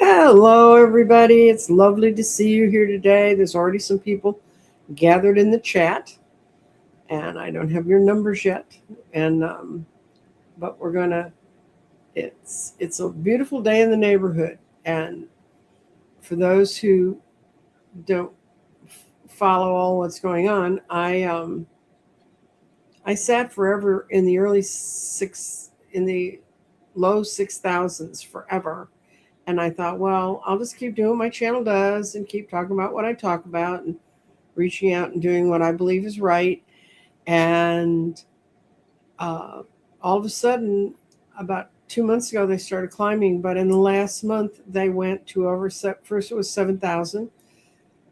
Hello, everybody. It's lovely to see you here today. There's already some people gathered in the chat, and I don't have your numbers yet. And but we're gonna. It's a beautiful day in the neighborhood, and for those who don't follow all what's going on, I sat forever in the low 6,000s forever. And I thought, well, I'll just keep doing what my channel does and keep talking about what I talk about and reaching out and doing what I believe is right. And uh, all of a sudden, about 2 months ago, they started climbing. But in the last month, they went to first it was 7,000.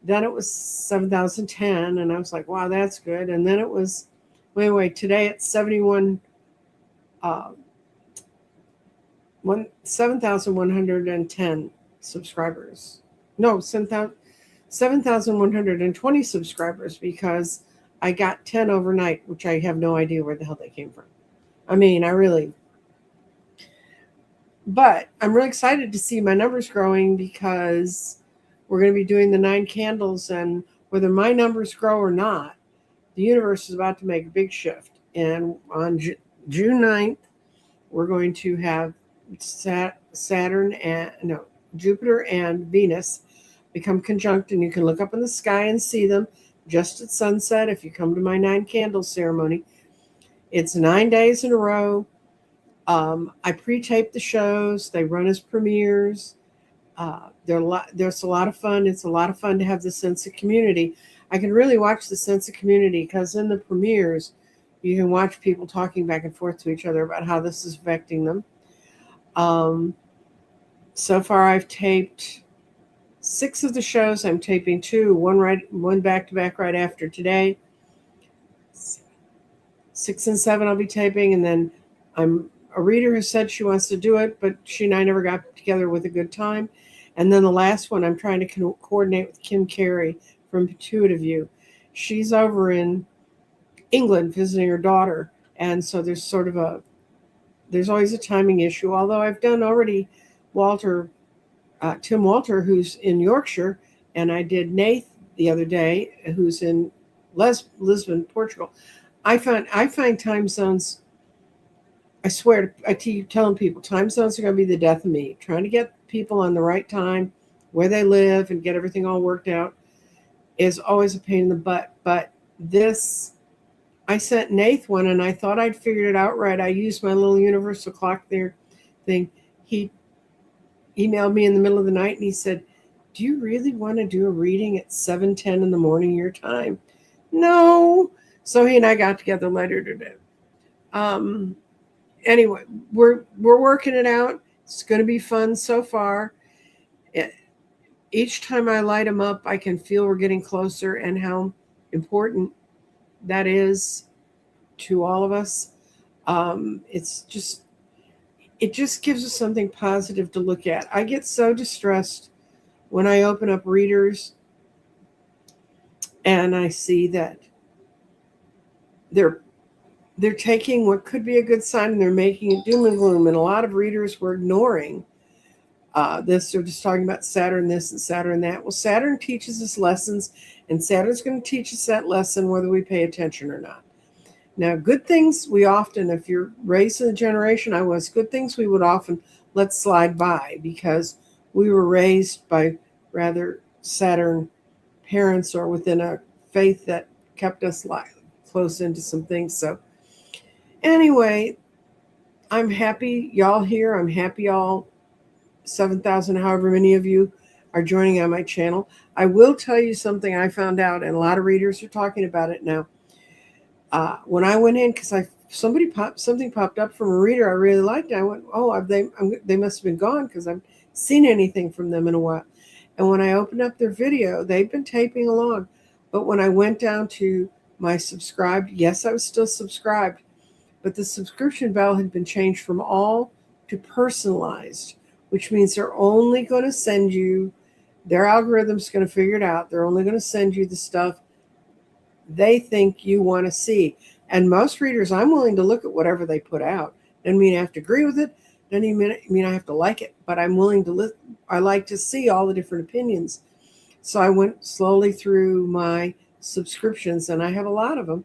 Then it was 7,010. And I was like, wow, that's good. And then it was, wait, today it's 7,110 subscribers. No, 7,120 subscribers because I got 10 overnight, which I have no idea where the hell they came from. I mean, but I'm really excited to see my numbers growing because we're going to be doing the 9 candles. And whether my numbers grow or not, the universe is about to make a big shift. And on June 9th, we're going to have Jupiter and Venus become conjunct, and you can look up in the sky and see them just at sunset if you come to my 9 candles ceremony. It's 9 days in a row. I pre-tape the shows; they run as premieres. There's a lot of fun. It's a lot of fun to have the sense of community. I can really watch the sense of community because in the premieres, you can watch people talking back and forth to each other about how this is affecting them. Um, so far, I've taped 6 of the shows. I'm taping 2, one back to back right after today. 6 and 7 I'll be taping, and then a reader who said she wants to do it, but she and I never got together with a good time. And then the last one I'm trying to coordinate with Kim Carey from Intuitive View. She's over in England visiting her daughter, and so there's always a timing issue. Although I've done already Tim Walter, who's in Yorkshire, and I did Nath the other day, who's in Lisbon, Portugal. I find time zones. I swear, I keep telling people time zones are going to be the death of me. Trying to get people on the right time, where they live, and get everything all worked out is always a pain in the butt. But this, I sent Nath one, and I thought I'd figured it out right. I used my little universal clock there thing. He emailed me in the middle of the night, and he said, "Do you really want to do a reading at 7:10 in the morning your time?" No. So he and I got together later today. Um, anyway, we're working it out. It's going to be fun so far. Each time I light them up, I can feel we're getting closer and how important that is to all of us. It just gives us something positive to look at. I get so distressed when I open up readers and I see that they're taking what could be a good sign and they're making it doom and gloom. And a lot of readers were ignoring this. They're just talking about Saturn this and Saturn that. Well, Saturn teaches us lessons, and Saturn's going to teach us that lesson whether we pay attention or not. Now, good things we often, if you're raised in the generation I was, good things we would often let slide by because we were raised by rather Saturn parents or within a faith that kept us close into some things. So anyway, I'm happy y'all here. I'm happy y'all 7,000, however many of you are joining on my channel. I will tell you something I found out, and a lot of readers are talking about it now. When I went in, because something popped up from a reader I really liked. I went, oh, they must have been gone because I haven't seen anything from them in a while. And when I opened up their video, they've been taping along. But when I went down to my subscribed, yes, I was still subscribed, but the subscription bell had been changed from all to personalized, which means they're only going to send you, their algorithm's going to figure it out. They're only going to send you the stuff they think you want to see. And most readers, I'm willing to look at whatever they put out. Doesn't mean I have to agree with it. Doesn't even mean I have to like it. But I'm willing to I like to see all the different opinions. So I went slowly through my subscriptions, and I have a lot of them,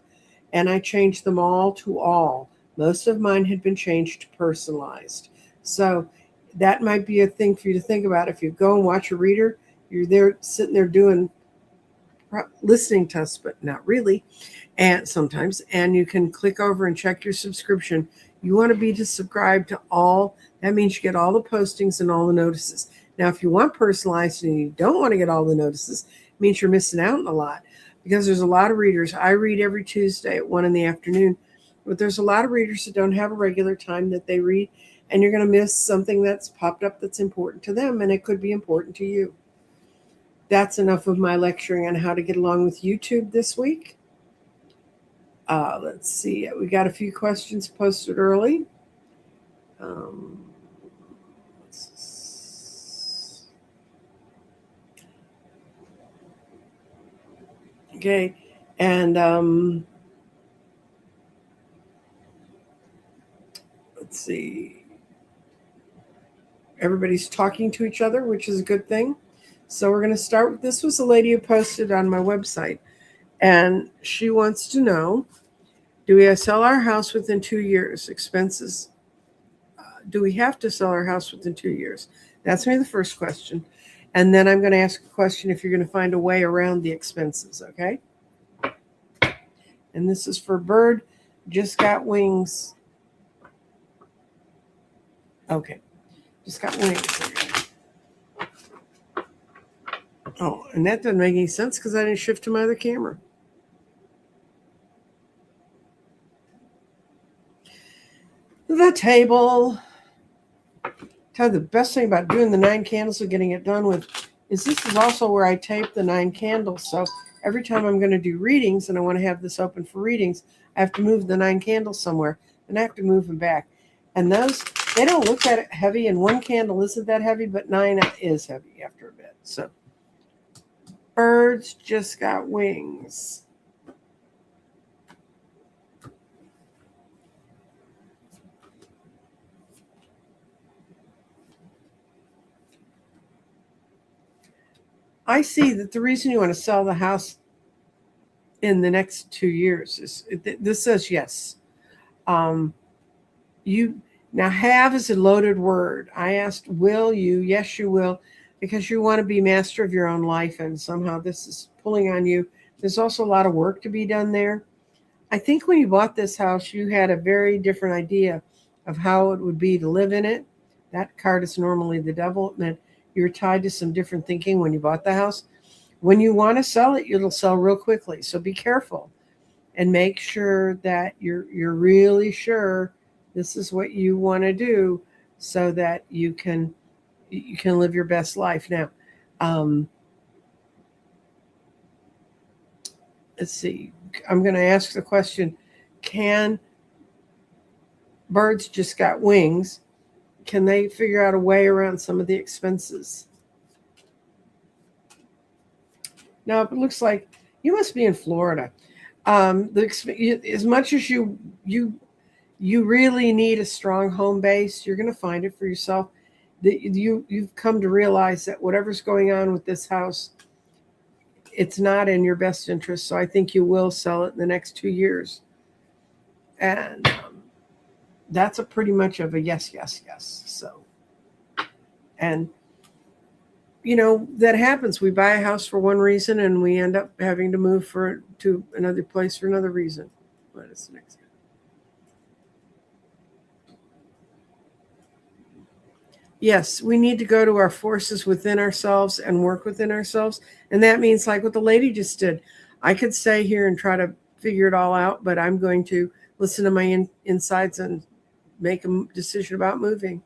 and I changed them all to all. Most of mine had been changed to personalized. So that might be a thing for you to think about. If you go and watch a reader, you're there sitting there doing listening to us, but not really. And sometimes, and you can click over and check your subscription. You want to be to subscribe to all. That means you get all the postings and all the notices. Now, if you want personalized and you don't want to get all the notices, it means you're missing out on a lot, because there's a lot of readers. I read every Tuesday at 1 in the afternoon, but there's a lot of readers that don't have a regular time that they read, and you're going to miss something that's popped up that's important to them, and it could be important to you. That's enough of my lecturing on how to get along with YouTube this week. Let's see. We got a few questions posted early. Okay. And let's see. Everybody's talking to each other, which is a good thing. So we're going to start with, this was a lady who posted on my website, and she wants to know, do we sell our house within 2 years? Expenses. Do we have to sell our house within 2 years? That's maybe the first question. And then I'm going to ask a question if you're going to find a way around the expenses, okay? And this is for Bird Just Got Wings. Okay. Just got wings. Oh, and that doesn't make any sense because I didn't shift to my other camera. The table. Tell you the best thing about doing the 9 candles and getting it done with is this is also where I tape the 9 candles. So every time I'm going to do readings and I want to have this open for readings, I have to move the 9 candles somewhere, and I have to move them back. And those, they don't look that heavy, and 1 candle isn't that heavy, but 9 is heavy after a bit. So Birds Just Got Wings. I see that the reason you want to sell the house in the next 2 years is, this says yes. You now, have is a loaded word. I asked, will you? Yes, you will, because you want to be master of your own life, and somehow this is pulling on you. There's also a lot of work to be done there. I think when you bought this house, you had a very different idea of how it would be to live in it. That card is normally the devil. It meant you were tied to some different thinking when you bought the house. When you want to sell it, it'll sell real quickly. So be careful and make sure that you're really sure this is what you want to do, so that you can live your best life. Now, let's see. I'm going to ask the question: can Birds Just Got Wings? Can they figure out a way around some of the expenses? Now, it looks like you must be in Florida. As much as you really need a strong home base, you're going to find it for yourself. You've come to realize that whatever's going on with this house, it's not in your best interest. So I think you will sell it in the next 2 years. And that's a pretty much of a yes, yes, yes. So, and that happens. We buy a house for one reason, and we end up having to move to another place for another reason. What is the next? Yes, we need to go to our forces within ourselves and work within ourselves. And that means, like what the lady just did, I could stay here and try to figure it all out, but I'm going to listen to my insides and make a decision about moving.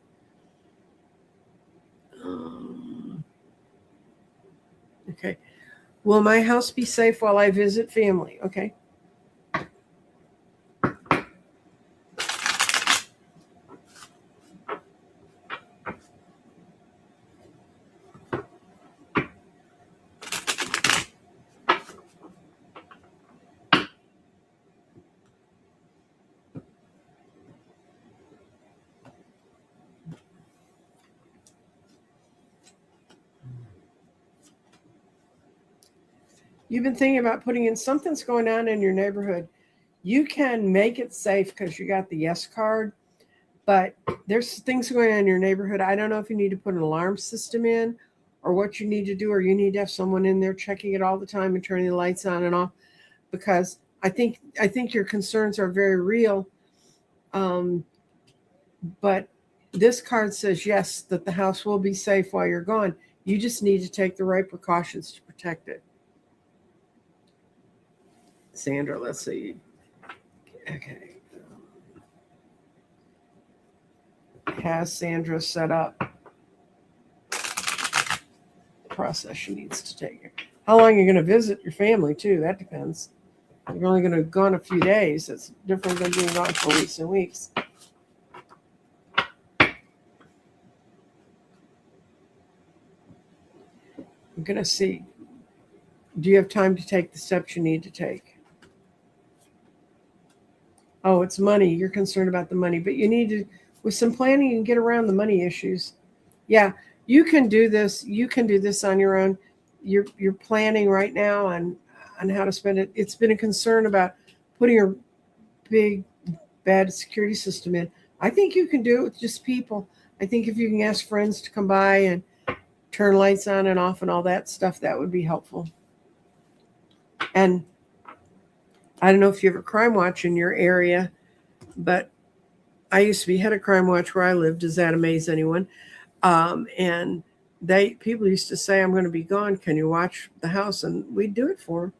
Okay. Will my house be safe while I visit family? Okay. you've been thinking about putting in something's going on in your neighborhood. You can make it safe because you got the yes card, but there's things going on in your neighborhood. I don't know if you need to put an alarm system in or what you need to do, or you need to have someone in there checking it all the time and turning the lights on and off, because I think your concerns are very real. But this card says yes, that the house will be safe while you're gone. You just need to take the right precautions to protect it. Sandra, let's see. Okay. Has Sandra set up the process she needs to take? How long are you going to visit your family, too? That depends. If you're only going to go gone a few days. It's different than being gone for weeks and weeks. I'm going to see. Do you have time to take the steps you need to take? Oh, it's money. You're concerned about the money, but you need to, with some planning, you can get around the money issues. Yeah, you can do this. You can do this on your own. You're planning right now on how to spend it. It's been a concern about putting a big bad security system in. I think you can do it with just people. I think if you can ask friends to come by and turn lights on and off and all that stuff, that would be helpful. And I don't know if you have a crime watch in your area, but I used to be head of crime watch where I lived. Does that amaze anyone? And people used to say, I'm going to be gone. Can you watch the house? And we'd do it for them.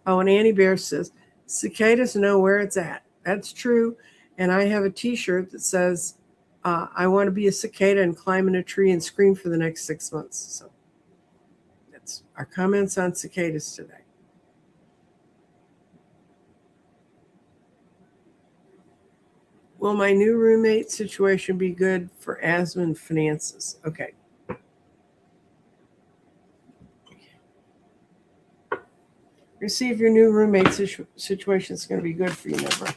Oh, and Annie Bear says, cicadas know where it's at. That's true. And I have a t-shirt that says, I want to be a cicada and climb in a tree and scream for the next 6 months. So that's our comments on cicadas today. Will my new roommate situation be good for asthma and finances? Okay. We'll see if your new roommate situation is going to be good for you, Deborah.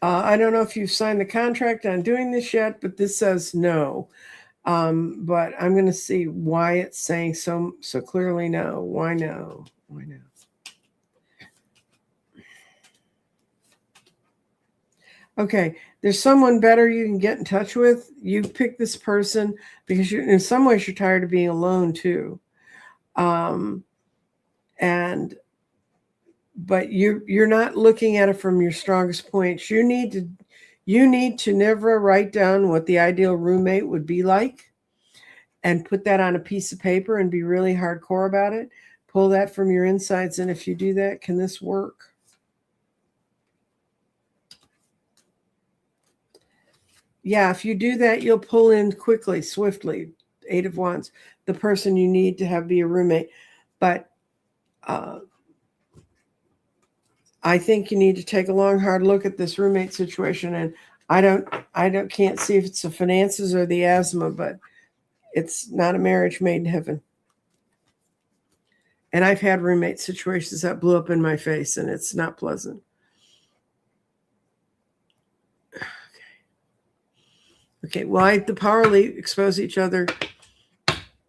I don't know if you've signed the contract on doing this yet, but this says no. But I'm going to see why it's saying so clearly no. Why no? Why no? Okay, there's someone better you can get in touch with. You pick this person because in some ways you're tired of being alone too. But you're not looking at it from your strongest points. You need to never write down what the ideal roommate would be like and put that on a piece of paper and be really hardcore about it. Pull that from your insides. And if you do that, can this work? Yeah, if you do that, you'll pull in quickly, swiftly, 8 of Wands, the person you need to have be a roommate. But I think you need to take a long, hard look at this roommate situation. And I can't see if it's the finances or the asthma, but it's not a marriage made in heaven. And I've had roommate situations that blew up in my face, and it's not pleasant. Okay. Why the powerly expose each other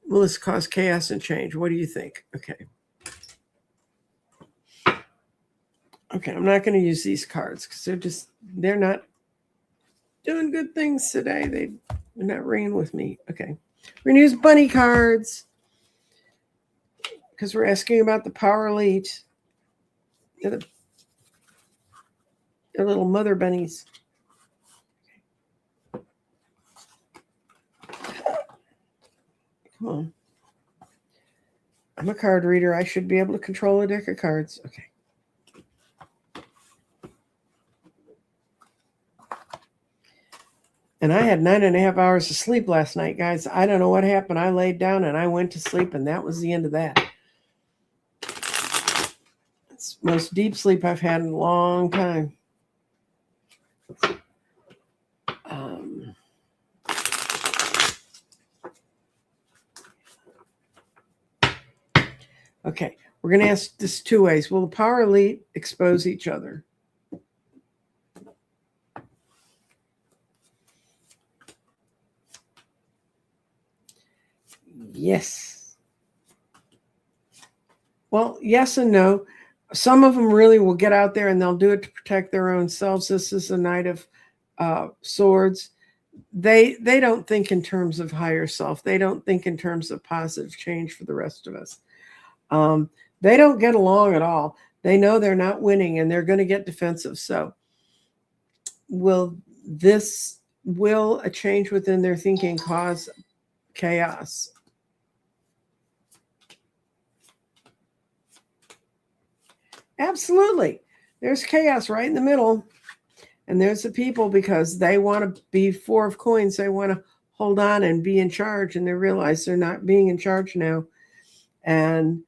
will this cause chaos and change? What do you think? Okay. Okay, I'm not going to use these cards because they're not doing good things today. They're not ringing with me. Okay. We're going to use bunny cards because we're asking about the power elite. They're little mother bunnies. Come on. I'm a card reader. I should be able to control a deck of cards. Okay. And I had 9.5 hours of sleep last night, guys. I don't know what happened. I laid down and I went to sleep, and that was the end of that. It's the most deep sleep I've had in a long time. Okay, we're going to ask this two ways. Will the power elite expose each other? Yes. Well, yes and no. Some of them really will get out there and they'll do it to protect their own selves. This is a Knight of Swords. They don't think in terms of higher self. They don't think in terms of positive change for the rest of us. They don't get along at all. They know they're not winning and they're going to get defensive. So will a change within their thinking cause chaos? Absolutely. There's chaos right in the middle. And there's the people, because they want to be Four of Coins. They want to hold on and be in charge. And they realize they're not being in charge now. And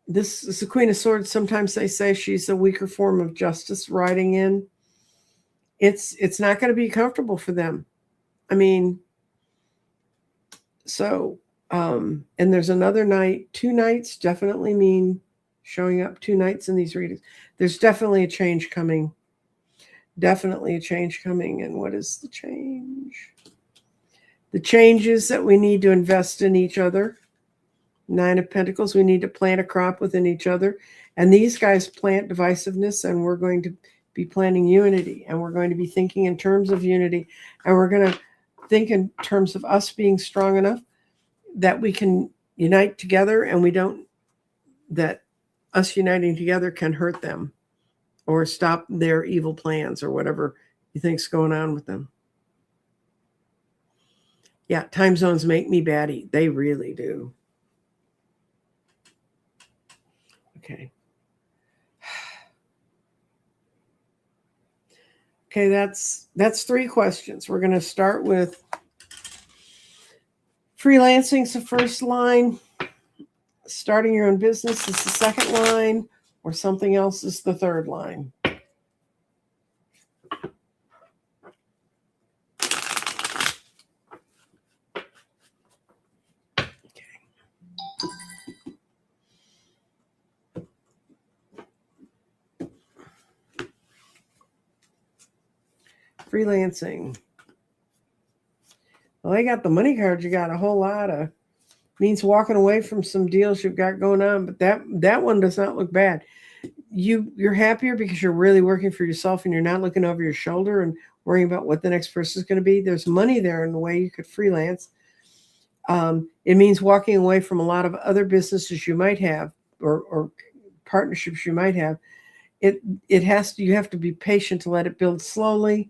this is the Queen of Swords. Sometimes they say she's a weaker form of justice riding in. It's not going to be comfortable for them. I mean, so, and there's another knight. Two knights definitely mean showing up. Two knights in these readings. There's definitely a change coming. Definitely a change coming. And what is the change? The change is that we need to invest in each other. Nine of Pentacles, we need to plant a crop within each other. And these guys plant divisiveness, and we're going to be planting unity. And we're going to be thinking in terms of unity. And we're going to think in terms of us being strong enough that we can unite together, and that us uniting together can hurt them or stop their evil plans or whatever you think's going on with them. Yeah, time zones make me batty. They really do. Okay. Okay, that's 3 questions. We're going to start with freelancing's the first line. Starting your own business is the second line, or something else is the third line. Freelancing. Well, I got the money card. You got a whole lot of, means walking away from some deals you've got going on, but that one does not look bad. You're happier because you're really working for yourself and you're not looking over your shoulder and worrying about what the next person is going to be. There's money there in the way you could freelance. It means walking away from a lot of other businesses you might have or partnerships you might have. You have to be patient to let it build slowly,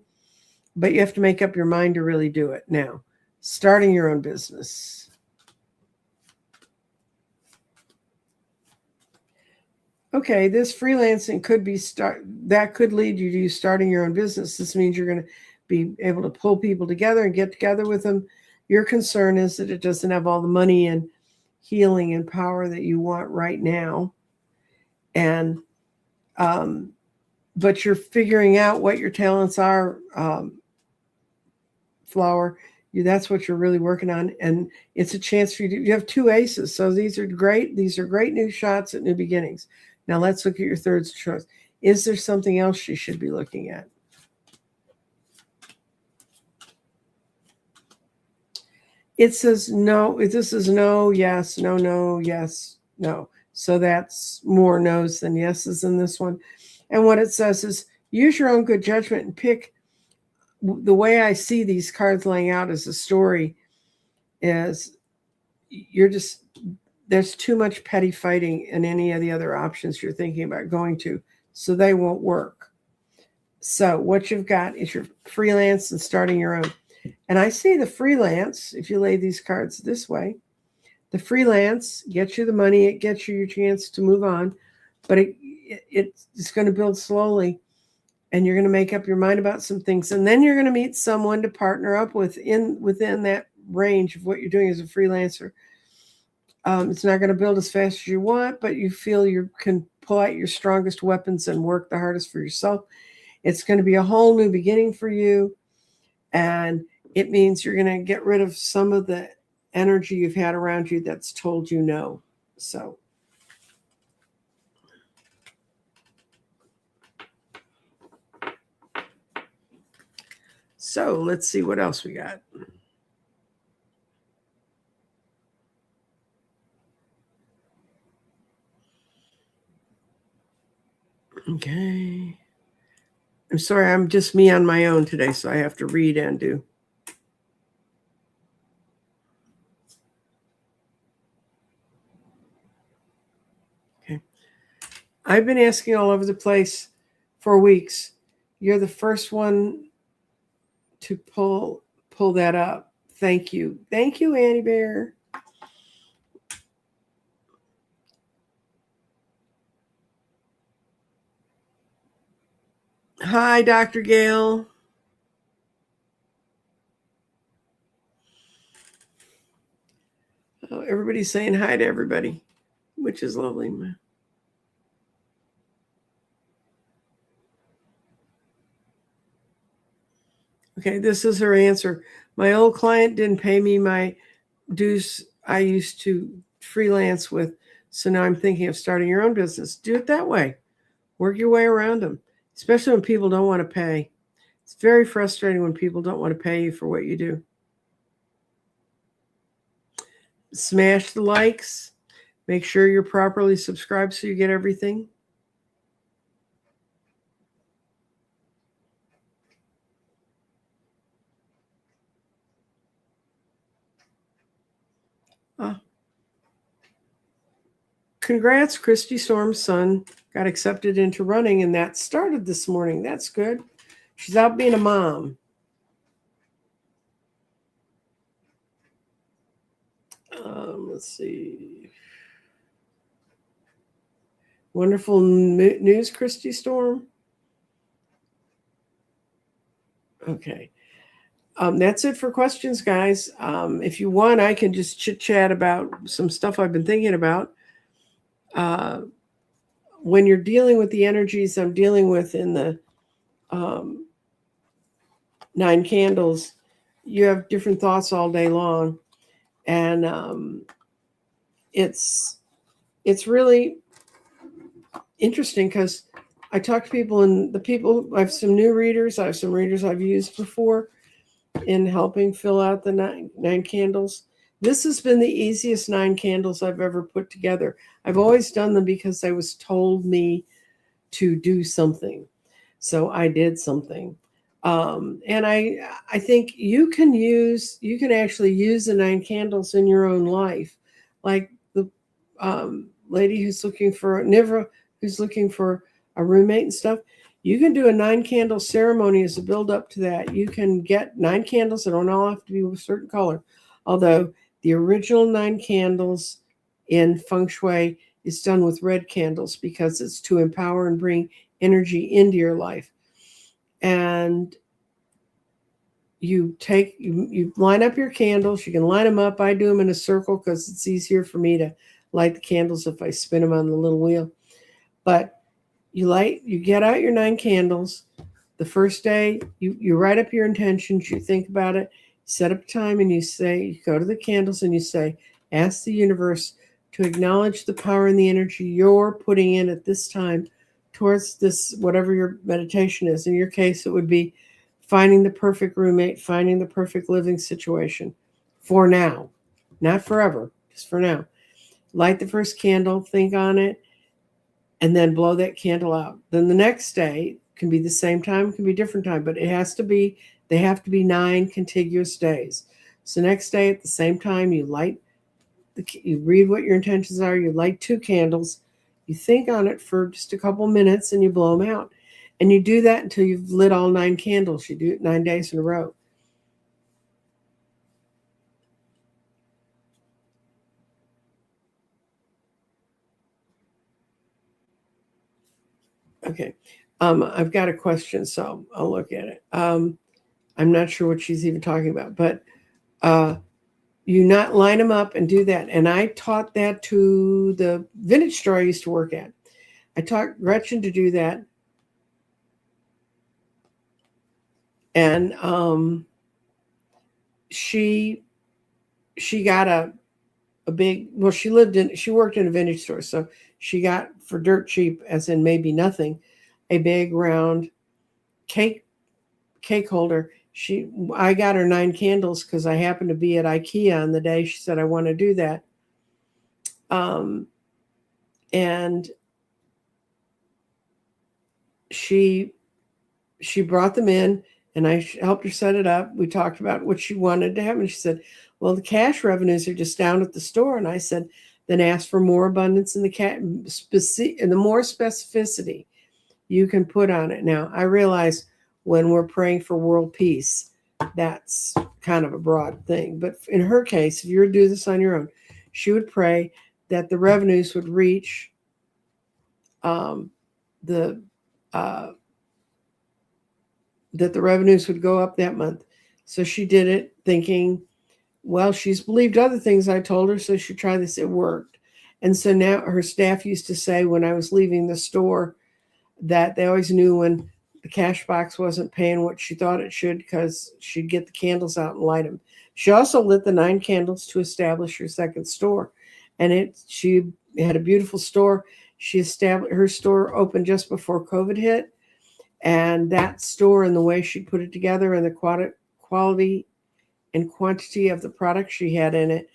but you have to make up your mind to really do it. Now, starting your own business. Okay, this freelancing could be that could lead you to you starting your own business. This means you're going to be able to pull people together and get together with them. Your concern is that it doesn't have all the money and healing and power that you want right now. And but you're figuring out what your talents are, Flower. That's what you're really working on. And it's a chance for you have 2 aces. So these are great. These are great new shots at new beginnings. Now let's look at your third choice. Is there something else you should be looking at? It says no. This is no, yes, no, no, yes, no. So that's more no's than yeses in this one. And what it says is use your own good judgment and pick. The way I see these cards laying out as a story is there's too much petty fighting in any of the other options you're thinking about going to, so they won't work. So what you've got is your freelance and starting your own. And I see the freelance, if you lay these cards this way, the freelance gets you the money, it gets you your chance to move on, but it's going to build slowly, and you're going to make up your mind about some things, and then you're going to meet someone to partner up with within that range of what you're doing as a freelancer. It's not going to build as fast as you want, but you feel you can pull out your strongest weapons and work the hardest for yourself. It's going to be a whole new beginning for you, and it means you're going to get rid of some of the energy you've had around you that's told you no. So So let's see what else we got. Okay. I'm sorry, I'm just me on my own today, so I have to read and do. Okay. I've been asking all over the place for weeks. You're the first one to pull that up. Thank you. Thank you, Annie Bear. Hi, Dr. Gail. Oh, everybody's saying hi to everybody, which is lovely. Okay, this is her answer. My old client didn't pay me my dues I used to freelance with, so now I'm thinking of starting your own business. Do it that way. Work your way around them, especially when people don't want to pay. It's very frustrating when people don't want to pay you for what you do. Smash the likes. Make sure you're properly subscribed so you get everything. Congrats, Christy Storm's son got accepted into running, and that started this morning. That's good. She's out being a mom. Let's see. Wonderful news, Christy Storm. Okay. That's it for questions, guys. If you want, I can just chit chat about some stuff I've been thinking about. When you're dealing with the energies I'm dealing with in the 9 candles, you have different thoughts all day long, and it's really interesting because I talk to people, and the people, I have some new readers, I have some readers I've used before in helping fill out the nine candles. This has been the easiest 9 candles I've ever put together. I've always done them because I was told me to do something, so I did something. And I think you can actually use the 9 candles in your own life, like the lady who's looking for Nivra, who's looking for a roommate and stuff. You can do a 9 candle ceremony as a build up to that. You can get 9 candles that don't all have to be a certain color, although the original 9 candles in feng shui is done with red candles because it's to empower and bring energy into your life. And you line up your candles. You can line them up. I do them in a circle because it's easier for me to light the candles if I spin them on the little wheel. But you get out your 9 candles. The first day, you write up your intentions. You think about it, set up time, and you go to the candles and you say, ask the universe to acknowledge the power and the energy you're putting in at this time towards this, whatever your meditation is. In your case, it would be finding the perfect roommate, finding the perfect living situation for now, not forever, just for now. Light the first candle, think on it, and then blow that candle out. Then the next day can be the same time, can be different time, but they have to be 9 contiguous days. So next day at the same time, you read what your intentions are, you light 2 candles, you think on it for just a couple minutes, and you blow them out. And you do that until you've lit all 9 candles. You do it 9 days in a row. Okay. I've got a question, so I'll look at it. I'm not sure what she's even talking about, but you not line them up and do that. And I taught that to the vintage store I used to work at. I taught Gretchen to do that. And she got a big, well, she worked in a vintage store, so she got for dirt cheap, as in maybe nothing, a big round cake holder. I got her 9 candles because I happened to be at IKEA on the day she said I want to do that. And she brought them in, and I helped her set it up. We talked about what she wanted to have, and she said, well, the cash revenues are just down at the store. And I said, then ask for more abundance in the more specificity you can put on it. Now, I realize when we're praying for world peace, that's kind of a broad thing. But in her case, if you were to do this on your own, she would pray that the revenues would reach that the revenues would go up that month. So she did it thinking, well, she's believed other things I told her, so she tried this. It worked. And so now her staff used to say when I was leaving the store that they always knew when the cash box wasn't paying what she thought it should, because she'd get the candles out and light them. She also lit the 9 candles to establish her second store. And she had a beautiful store. She established her store opened just before COVID hit. And that store and the way she put it together and the quality and quantity of the product she had in it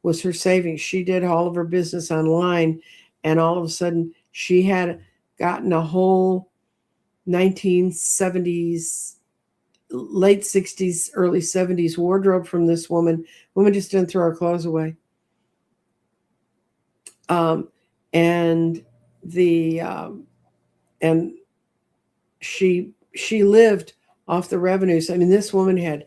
was her savings. She did all of her business online, and all of a sudden she had gotten a whole 1970s, late 60s, early 70s wardrobe from this woman. Woman just didn't throw her clothes away. And she lived off the revenues. I mean, this woman had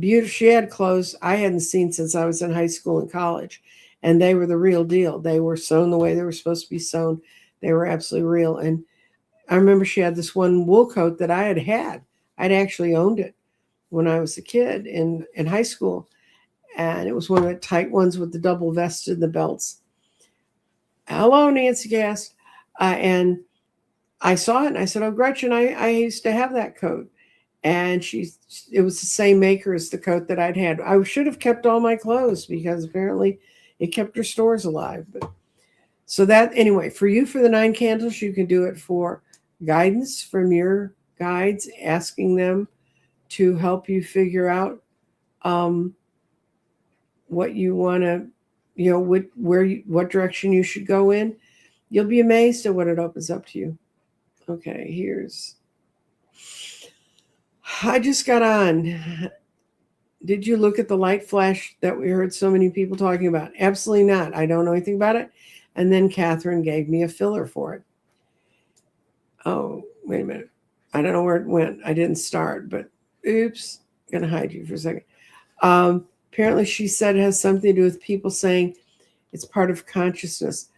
she had clothes I hadn't seen since I was in high school and college, and they were the real deal. They were sewn the way they were supposed to be sewn. They were absolutely real. And I remember she had this one wool coat that I had. I'd actually owned it when I was a kid in high school, and it was one of the tight ones with the double vested and the belts. Hello, Nancy Gast. And I saw it and I said, oh, Gretchen, I used to have that coat. And it was the same maker as the coat that I'd had. I should have kept all my clothes because apparently it kept her stores alive. But so that, anyway, for the 9 candles, you can do it for guidance from your guides, asking them to help you figure out what you want to, what direction you should go in. You'll be amazed at what it opens up to you. Okay, I just got on. Did you look at the light flash that we heard so many people talking about? Absolutely not. I don't know anything about it. And then Catherine gave me a filler for it. Oh, wait a minute. I don't know where it went. I didn't start, but oops. I'm going to hide you for a second. Apparently she said it has something to do with people saying it's part of consciousness.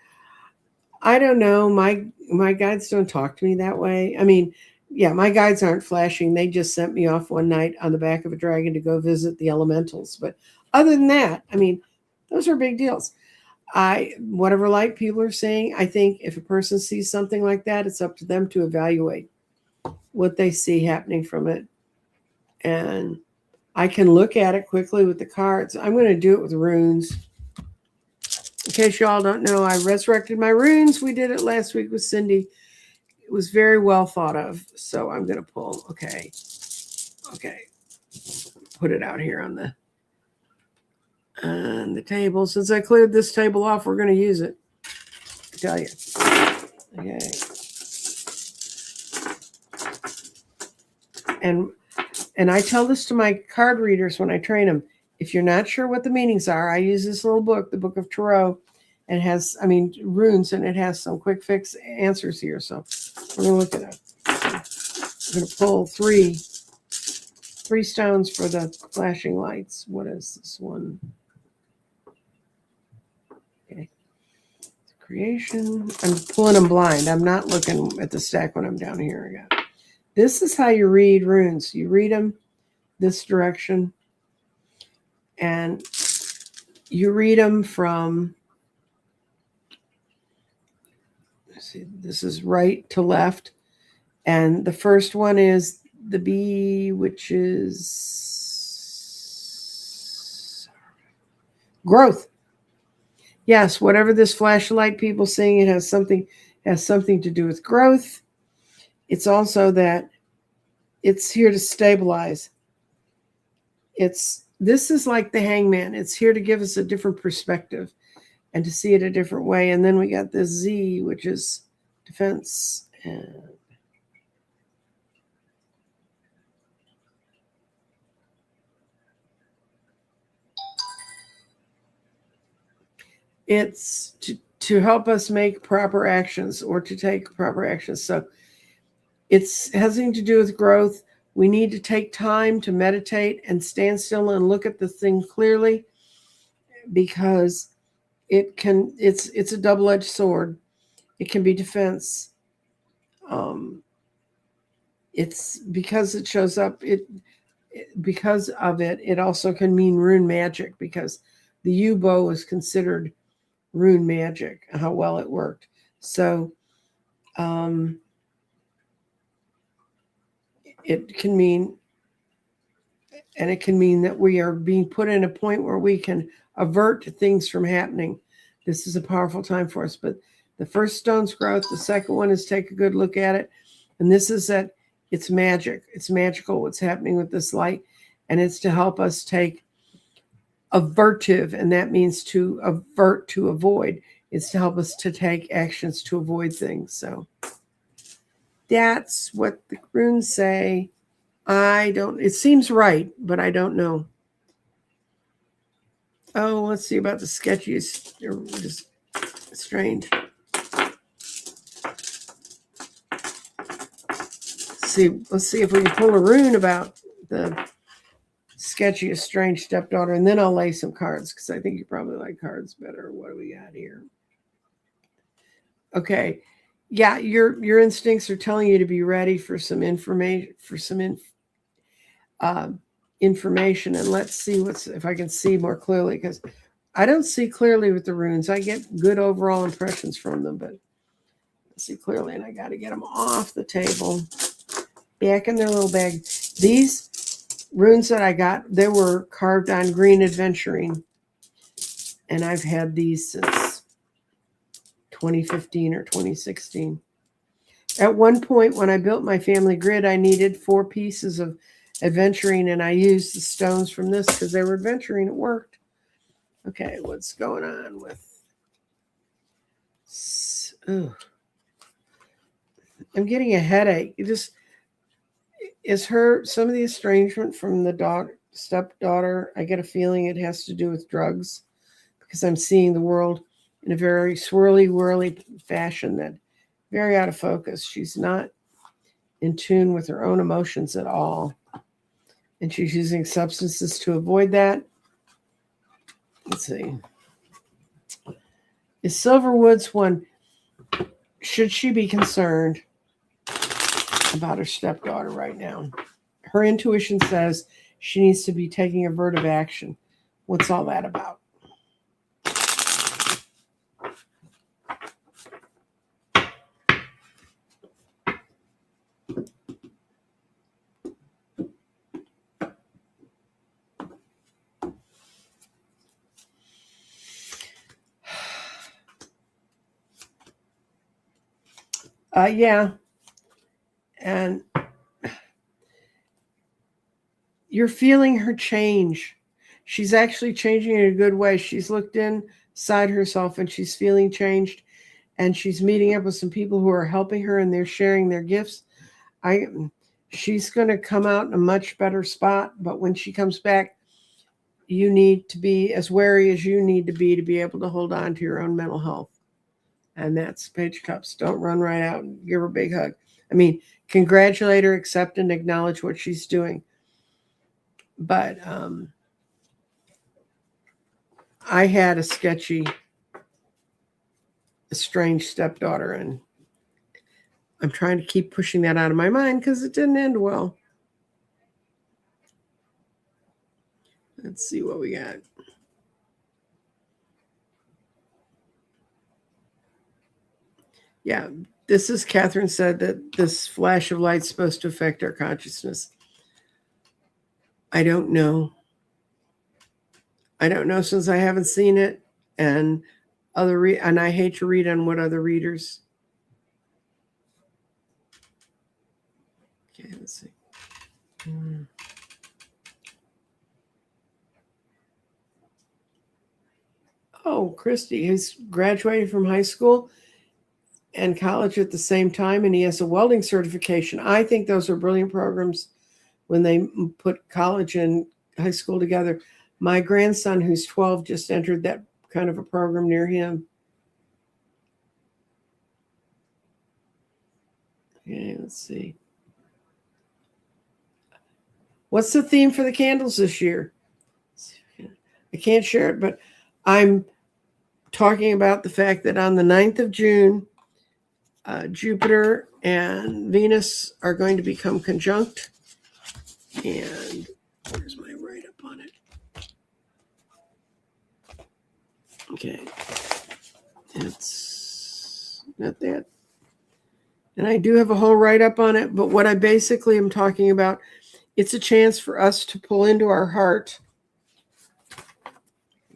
I don't know. My guides don't talk to me that way. I mean, yeah, my guides aren't flashing. They just sent me off one night on the back of a dragon to go visit the elementals. But other than that, I mean, those are big deals. Whatever light people are saying, I think if a person sees something like that, it's up to them to evaluate what they see happening from it. And I can look at it quickly with the cards. I'm going to do it with runes. In case y'all don't know, I resurrected my runes. We did it last week with Cindy. It was very well thought of. So I'm going to pull. Okay. Put it out here on the table. Since I cleared this table off, we're going to use it. I tell you. Okay. And I tell this to my card readers when I train them. If you're not sure what the meanings are, I use this little book, the Book of Tarot. It has, runes, and it has some quick fix answers here. So we're going to look at it. I'm going to pull three stones for the flashing lights. What is this one? Okay. Creation. I'm pulling them blind. I'm not looking at the stack when I'm down here again. This is how you read runes. You read them this direction, and you read them from, let's see, this is right to left. And the first one is the B, which is growth. Yes, whatever this flashlight people seeing, it has something to do with growth. It's also that it's here to stabilize. This is like the Hangman. It's here to give us a different perspective and to see it a different way. And then we got this Z, which is defense. And it's to help us make proper actions or to take proper actions. So it's having to do with growth. We need to take time to meditate and stand still and look at the thing clearly, because it's a double-edged sword. It can be defense. It's because it shows up, because of it, it also can mean rune magic, because the U bow is considered rune magic, how well it worked. So it can mean, and it can mean that we are being put in a point where we can avert things from happening. This is a powerful time for us. But the first stone's growth. The second one is take a good look at it. And this is that it's magic. It's magical what's happening with this light. And it's to help us take avertive, and that means to avert, to avoid. It's to help us to take actions to avoid things. So that's what the runes say. It seems right, but I don't know. Oh, let's see about the sketchiest. They're just strange. Let's see if we can pull a rune about the sketchiest strange stepdaughter, and then I'll lay some cards, because I think you probably like cards better. What do we got here? Okay. Yeah, your instincts are telling you to be ready for some information, information, and let's see if I can see more clearly, because I don't see clearly with the runes. I get good overall impressions from them, but let's see clearly, and I got to get them off the table, back in their little bag. These runes that I got, they were carved on green adventuring, and I've had these since 2015 or 2016. At one point, when I built my family grid, I needed 4 pieces of adventuring, and I used the stones from this because they were adventuring. It worked. Okay, what's going on with... I'm getting a headache. It just is some of the estrangement from the stepdaughter. I get a feeling it has to do with drugs, because I'm seeing the world in a very swirly, whirly fashion, that very out of focus. She's not in tune with her own emotions at all, and she's using substances to avoid that. Let's see. Is Silverwood's one? Should she be concerned about her stepdaughter right now? Her intuition says she needs to be taking avertive action. What's all that about? Yeah. And you're feeling her change. She's actually changing in a good way. She's looked inside herself and she's feeling changed. And she's meeting up with some people who are helping her, and they're sharing their gifts. She's going to come out in a much better spot. But when she comes back, you need to be as wary as you need to be able to hold on to your own mental health. And that's Page of Cups. Don't run right out and give her a big hug. I mean, congratulate her, accept and acknowledge what she's doing. But I had a strange stepdaughter, and I'm trying to keep pushing that out of my mind because it didn't end well. Let's see what we got. Yeah, this is Catherine said that this flash of light is supposed to affect our consciousness. I don't know. I don't know, since I haven't seen it, and and I hate to read on what other readers. Okay, let's see. Oh, Christy, he's graduating from high school and college at the same time, and he has a welding certification. I think those are brilliant programs when they put college and high school together. My grandson, who's 12, just entered that kind of a program near him. Okay, let's see. What's the theme for the candles this year? I can't share it, but I'm talking about the fact that on the 9th of June, Jupiter and Venus are going to become conjunct. And where's my write-up on it? Okay. It's not that. And I do have a whole write-up on it, but what I basically am talking about, it's a chance for us to pull into our heart.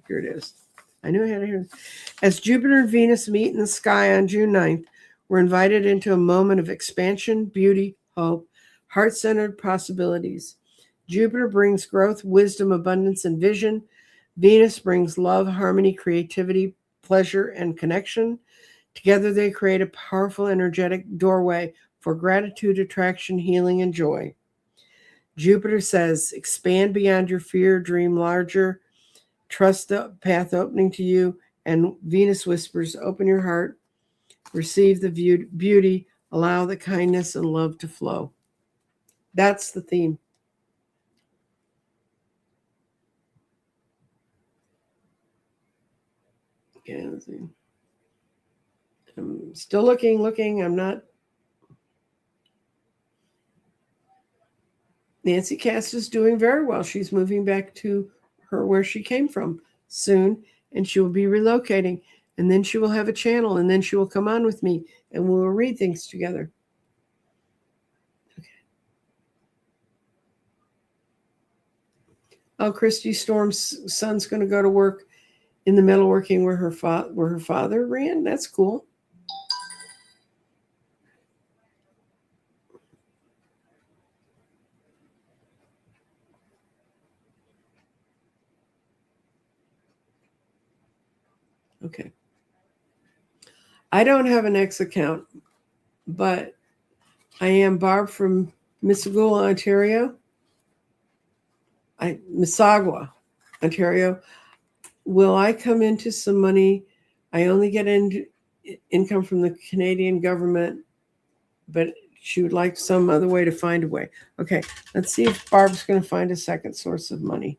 Here it is. I knew I had it here. As Jupiter and Venus meet in the sky on June 9th, we're invited into a moment of expansion, beauty, hope, heart-centered possibilities. Jupiter brings growth, wisdom, abundance, and vision. Venus brings love, harmony, creativity, pleasure, and connection. Together, they create a powerful, energetic doorway for gratitude, attraction, healing, and joy. Jupiter says, expand beyond your fear, dream larger, trust the path opening to you. And Venus whispers, open your heart, receive the beauty, allow the kindness and love to flow. That's the theme. Okay, let's see. I'm still looking. I'm not. Nancy Cass is doing very well. She's moving back to where she came from soon, and she will be relocating. And then she will have a channel, and then she will come on with me, and we will read things together. Okay. Oh, Christy Storm's son's going to go to work in the metalworking where her father ran. That's cool. Okay. I don't have an X account, but I am Barb from Mississauga, Ontario. Mississauga, Ontario. Will I come into some money? I only get income from the Canadian government, but she would like some other way to find a way. Okay, let's see if Barb's going to find a second source of money.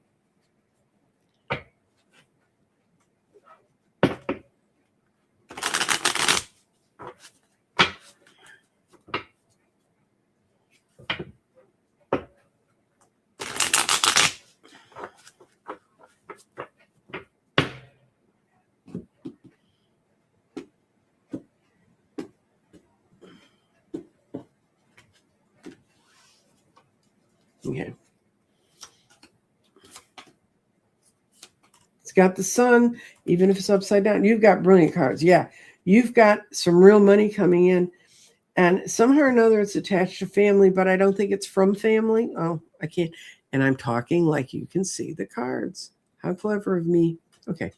Okay. It's got the sun, even if it's upside down. You've got brilliant cards. Yeah. You've got some real money coming in. And somehow or another, it's attached to family, but I don't think it's from family. Oh, I can't. And I'm talking like you can see the cards. How clever of me. Okay.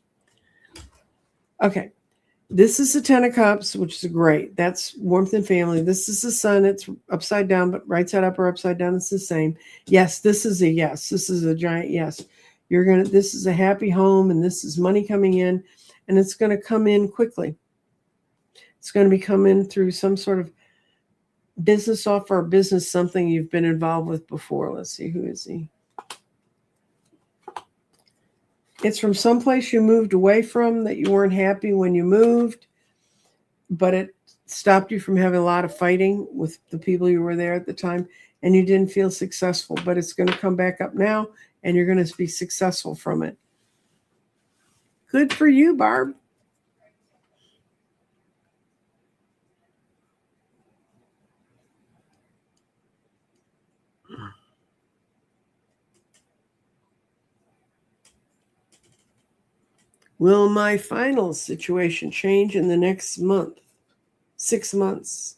Okay. This is the Ten of Cups, which is great. That's warmth and family. This is the sun. It's upside down, but right side up or upside down, it's the same. Yes, this is a yes. This is a giant yes. This is a happy home, and this is money coming in, and it's going to come in quickly. It's going to be coming through some sort of business offer or business, something you've been involved with before. Let's see, who is he? It's from someplace you moved away from that you weren't happy when you moved, but it stopped you from having a lot of fighting with the people you were there at the time, and you didn't feel successful, but it's going to come back up now, and you're going to be successful from it. Good for you, Barb. Will my final situation change in the next month? 6 months.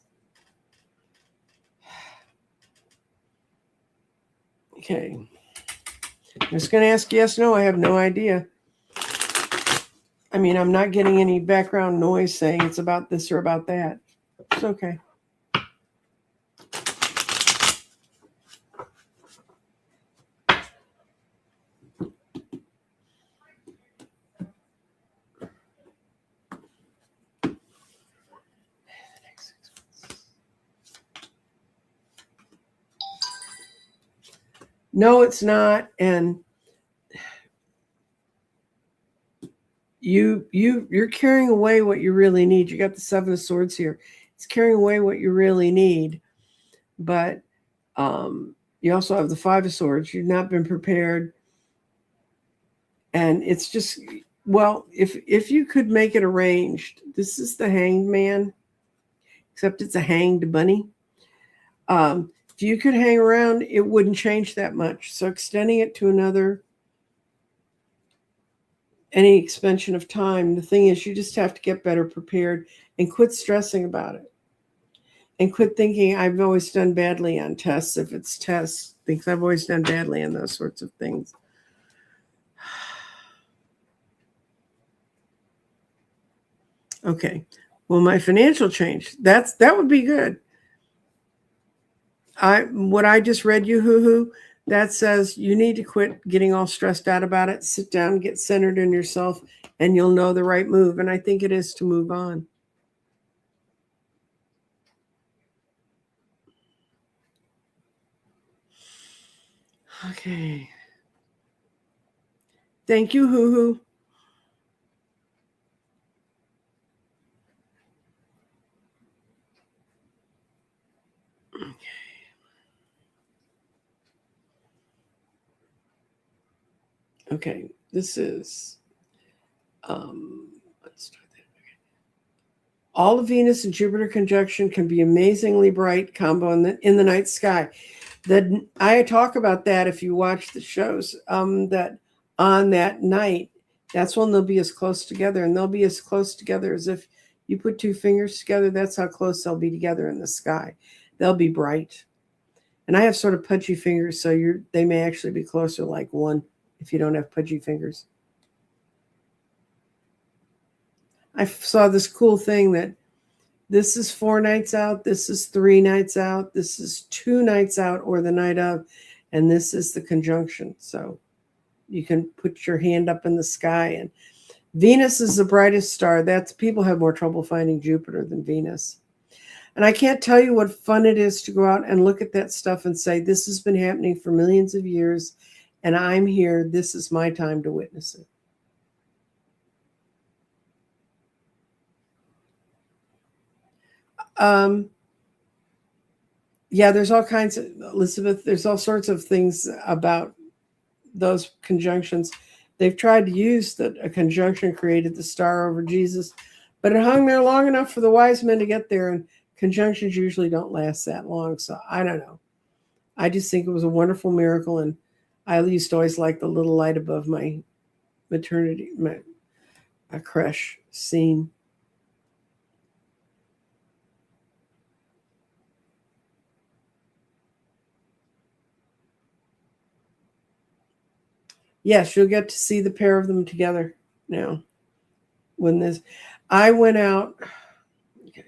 Okay. I'm just going to ask yes, no. I have no idea. I mean, I'm not getting any background noise saying it's about this or about that. It's okay. No, it's not. And you're carrying away what you really need. You got the Seven of Swords here. It's carrying away what you really need. But you also have the Five of Swords. You've not been prepared. And it's just, well, if you could make it arranged, this is the Hanged Man, except it's a hanged bunny. If you could hang around, it wouldn't change that much. So extending it to any extension of time, the thing is, you just have to get better prepared and quit stressing about it. And quit thinking, I've always done badly on tests. If it's tests, because I've always done badly on those sorts of things. Okay. Well, my financial change, that would be good. What I just read you, hoo, that says you need to quit getting all stressed out about it. Sit down, get centered in yourself, and you'll know the right move. And I think it is to move on. Okay. Thank you, hoo. Okay, this is, let's start that again. All of Venus and Jupiter conjunction can be amazingly bright combo in the night sky. I talk about that if you watch the shows, that on that night, that's when they'll be as close together, and they'll be as close together as if you put two fingers together. That's how close they'll be together in the sky. They'll be bright. And I have sort of pudgy fingers, so they may actually be closer like one if you don't have pudgy fingers. I saw this cool thing that this is 4 nights out, this is 3 nights out, this is 2 nights out or the night of, and this is the conjunction. So you can put your hand up in the sky, and Venus is the brightest star. That's, people have more trouble finding Jupiter than Venus. And I can't tell you what fun it is to go out and look at that stuff and say, this has been happening for millions of years, and I'm here. This is my time to witness it. Yeah, there's all kinds of, Elizabeth, there's all sorts of things about those conjunctions. They've tried to use that a conjunction created the star over Jesus, but it hung there long enough for the wise men to get there, and conjunctions usually don't last that long. So I don't know. I just think it was a wonderful miracle, and I used to always like the little light above my maternity, my creche scene. Yes, you'll get to see the pair of them together now. When this, I went out. Okay,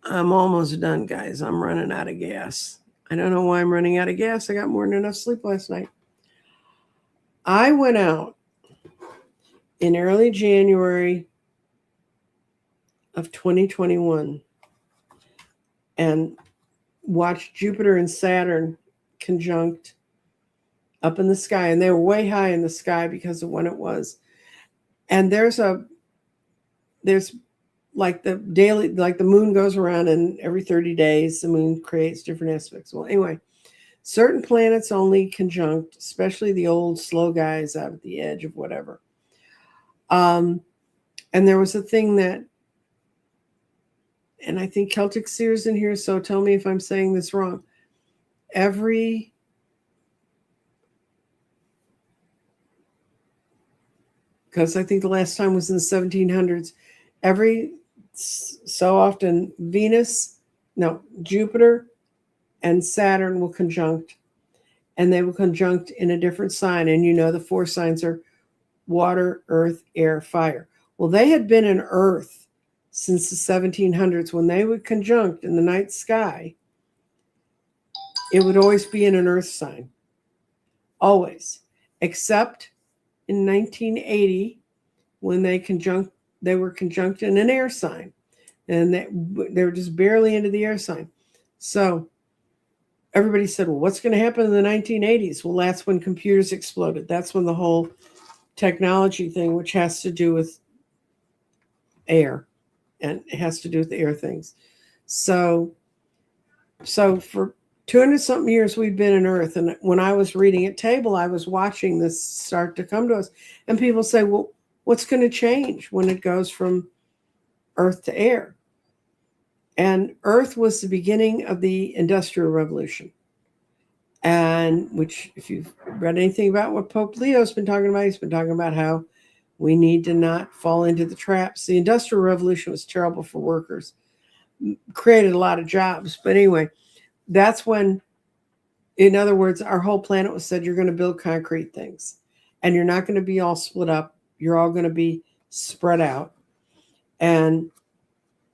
I'm almost done, guys. I'm running out of gas. I don't know why I'm running out of gas. I got more than enough sleep last night. I went out in early January of 2021 and watched Jupiter and Saturn conjunct up in the sky, and they were way high in the sky because of when it was. And there's like the daily, like the moon goes around, and every 30 days the moon creates different aspects. Well, anyway, certain planets only conjunct, especially the old slow guys out at the edge of whatever. And there was a thing that, and I think Celtic Seer's in here, so tell me if I'm saying this wrong. Because I think the last time was in the 1700s, every so often Jupiter and Saturn will conjunct, and they will conjunct in a different sign. And the 4 signs are water, earth, air, fire. Well, they had been in earth since the 1700s. When they would conjunct in the night sky, it would always be in an earth sign. Always. Except in 1980, when they were conjunct in an air sign. And they were just barely into the air sign. So everybody said, well, what's going to happen in the 1980s? Well, that's when computers exploded. That's when the whole technology thing, which has to do with air, and it has to do with the air things. So for 200 something years, we've been in Earth. And when I was reading at table, I was watching this start to come to us. And people say, well, what's going to change when it goes from Earth to air? And Earth was the beginning of the Industrial Revolution. And which, if you've read anything about what Pope Leo's been talking about, he's been talking about how we need to not fall into the traps. The Industrial Revolution was terrible for workers, created a lot of jobs. But anyway, that's when, in other words, our whole planet was said, you're going to build concrete things and you're not going to be all split up. You're all going to be spread out. And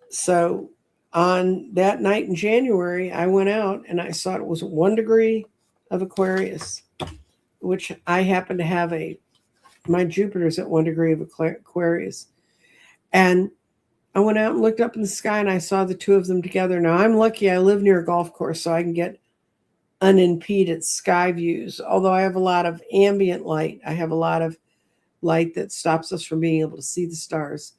so on that night in January, I went out and I saw it was 1 degree of Aquarius, which I happen to have my Jupiter's at 1 degree of Aquarius. And I went out and looked up in the sky and I saw the two of them together. Now I'm lucky I live near a golf course, so I can get unimpeded sky views. Although I have a lot of ambient light. I have a lot of light that stops us from being able to see the stars.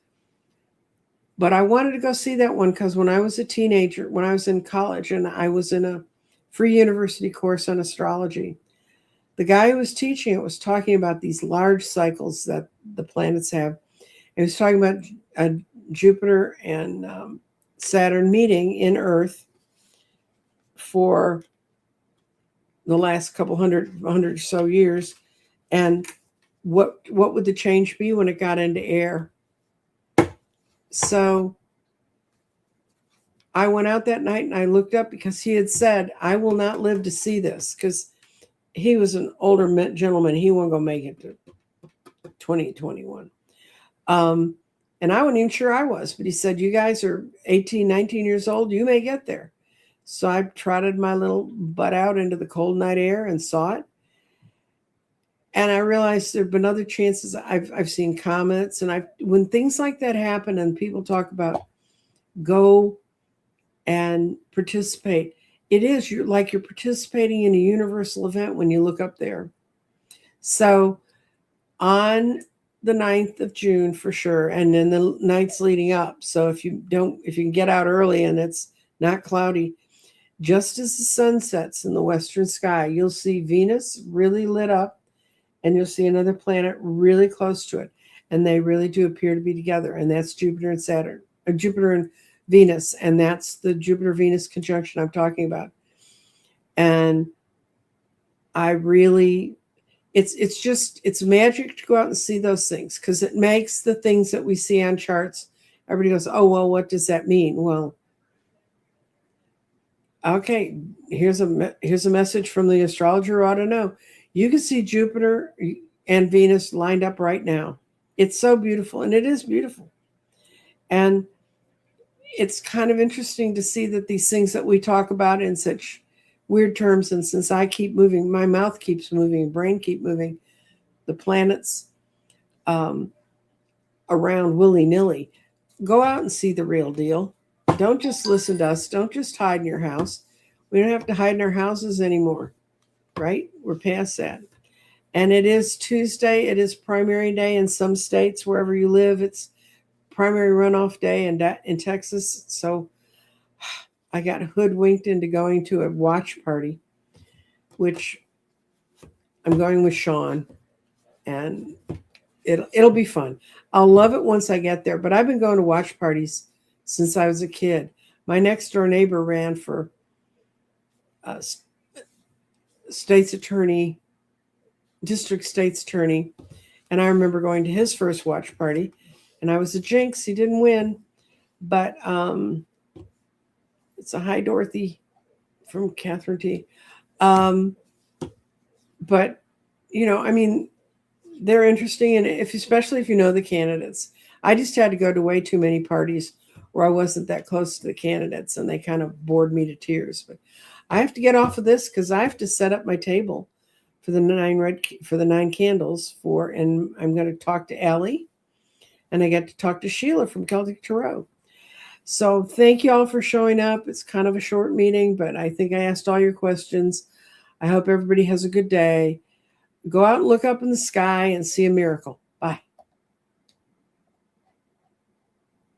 But I wanted to go see that one because when I was a teenager, when I was in college and I was in a free university course on astrology, the guy who was teaching it was talking about these large cycles that the planets have. He was talking about Jupiter and Saturn meeting in Earth for the last couple hundred or so years. And what would the change be when it got into air? So I went out that night and I looked up because he had said, I will not live to see this, because he was an older gentleman. He wasn't going to make it to 2021. And I wasn't even sure I was, but he said, you guys are 18, 19 years old. You may get there. So I trotted my little butt out into the cold night air and saw it. And I realized there have been other chances. I've seen comets, and when things like that happen and people talk about go and participate, you're participating in a universal event when you look up there. So on the 9th of June for sure, and then the nights leading up. So if you can get out early and it's not cloudy, just as the sun sets in the western sky, you'll see Venus really lit up, and you'll see another planet really close to it. And they really do appear to be together. And that's Jupiter and Saturn, or Jupiter and Venus. And that's the Jupiter-Venus conjunction I'm talking about. And I really, it's magic to go out and see those things, because it makes the things that we see on charts, everybody goes, oh, well, what does that mean? Well, okay, here's a message from the astrologer who ought to know. You can see Jupiter and Venus lined up right now. It's so beautiful, and it is beautiful. And it's kind of interesting to see that these things that we talk about in such weird terms, and since I keep moving, my mouth keeps moving, brain keep moving, the planets around willy-nilly, go out and see the real deal. Don't just listen to us. Don't just hide in your house. We don't have to hide in our houses anymore, right? We're past that. And it is Tuesday. It is primary day in some states. Wherever you live, it's primary runoff day in Texas. So I got hoodwinked into going to a watch party, which I'm going with Sean, and it'll be fun. I'll love it once I get there, but I've been going to watch parties since I was a kid. My next door neighbor ran for district state's attorney, and I remember going to his first watch party, and I was a jinx. He didn't win, but it's a hi Dorothy from Catherine T. But I mean, they're interesting, and especially if you know the candidates. I just had to go to way too many parties where I wasn't that close to the candidates, and they kind of bored me to tears. But I have to get off of this because I have to set up my table for the 9 candles and I'm going to talk to Allie, and I get to talk to Sheila from Celtic Tarot. So thank you all for showing up. It's kind of a short meeting, but I think I asked all your questions. I hope everybody has a good day. Go out and look up in the sky and see a miracle.